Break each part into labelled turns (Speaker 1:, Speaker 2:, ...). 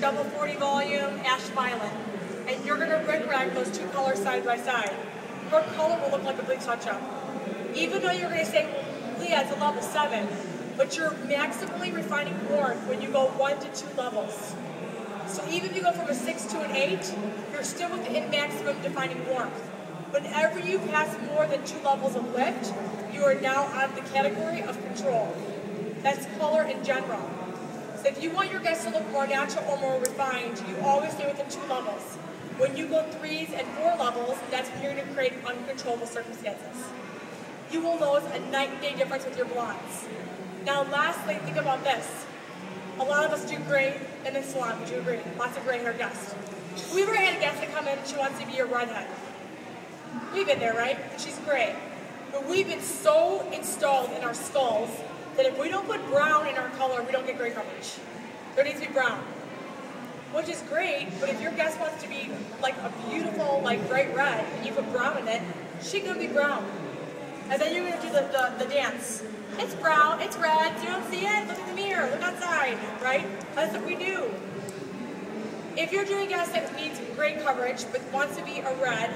Speaker 1: double 40 volume ash violet, and you're going to ric-rack those two colors side by side, your color will look like a big touch-up. Even though you're going to say, well, Leah, it's a level 7, but you're maximally refining warmth when you go 1 to 2 levels. So even if you go from a 6 to an 8, you're still within maximum defining warmth. Whenever you pass more than 2 levels of lift, you are now on the category of control. That's color in general. So if you want your guests to look more natural or more refined, you always stay within 2 levels. When you go 3s and 4 levels, that's when you're going to create uncontrollable circumstances. You will notice a night and day difference with your blondes. Now lastly, think about this. A lot of us do gray in the salon, would you agree? Lots of gray hair guests. We've ever had a guest that come in and she wants to be a redhead. We've been there, right? She's gray. But we've been so installed in our skulls that if we don't put brown in our color, we don't get gray coverage. There needs to be brown. Which is great, but if your guest wants to be like a beautiful, like bright red, and you put brown in it, she can be brown. And then you're going to do the dance. It's brown, it's red, you don't see it? Look in the mirror, look outside, right? That's what we do. If you're doing a guest that needs gray coverage but wants to be a red,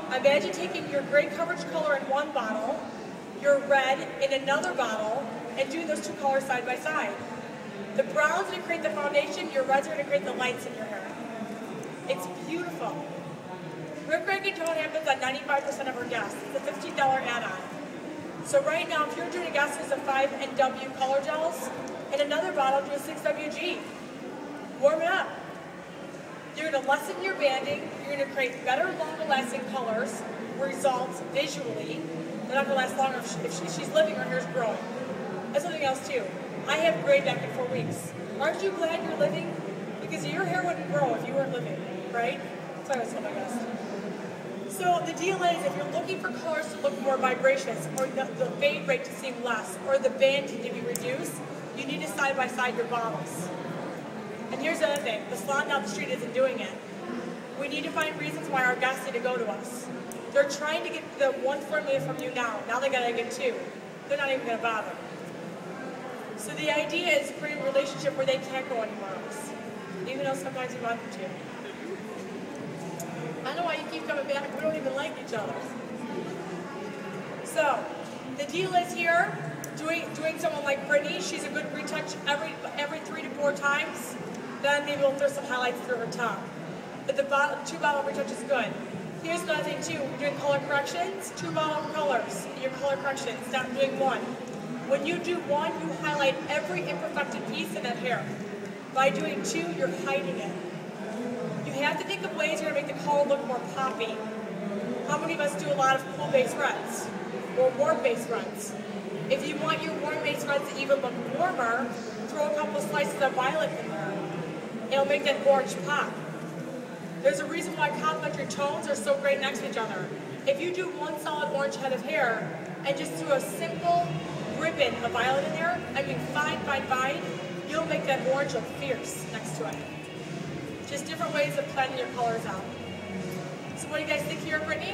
Speaker 1: imagine taking your gray coverage color in one bottle, your red in another bottle, and doing those two colors side by side. The brown's going to create the foundation, your reds are going to create the lights in your hair. It's beautiful. Ric-racking tone happens on 95% of our guests. It's a $15 add-on. So right now, if you're doing a guest who's a 5NW color gels, in another bottle, do a 6WG. Warm it up. You're going to lessen your banding. You're going to create better, longer-lasting colors, results visually. They're not going to last longer if she's living, her hair's growing. That's something else too. I have gray back in 4 weeks. Aren't you glad you're living? Because your hair wouldn't grow if you weren't living, right? Sorry, that's what I guessed. So the deal is, if you're looking for colors to look more vibracious, or the fade rate to seem less, or the banding to be reduced, you need to side by side your bottles. And here's the other thing, the salon down the street isn't doing it. We need to find reasons why our guests need to go to us. They're trying to get the one formula from you now. Now they gotta get 2. They're not even gonna bother. So the idea is to create a relationship where they can't go anywhere else, even though sometimes you want them to. I don't know why you keep coming back. We don't even like each other. So the deal is here, doing someone like Brittany, she's a good retouch every 3 to 4 times. Then maybe we'll throw some highlights through her tongue. But the 2-bottle retouch is good. Here's another thing too, we're doing color corrections, 2-bottle colors in your color corrections, not doing 1. When you do 1, you highlight every imperfected piece in that hair. By doing 2, you're hiding it. You have to think of ways you're going to make the color look more poppy. How many of us do a lot of cool base reds or warm base reds? If you want your warm base reds to even look warmer, throw a couple of slices of violet in there. It'll make that orange pop. There's a reason why complementary tones are so great next to each other. If you do 1 solid orange head of hair and just do a simple ribbon of violet in there, I mean fine, you'll make that orange look fierce next to it. Just different ways of planning your colors out. So what do you guys think here, Brittany?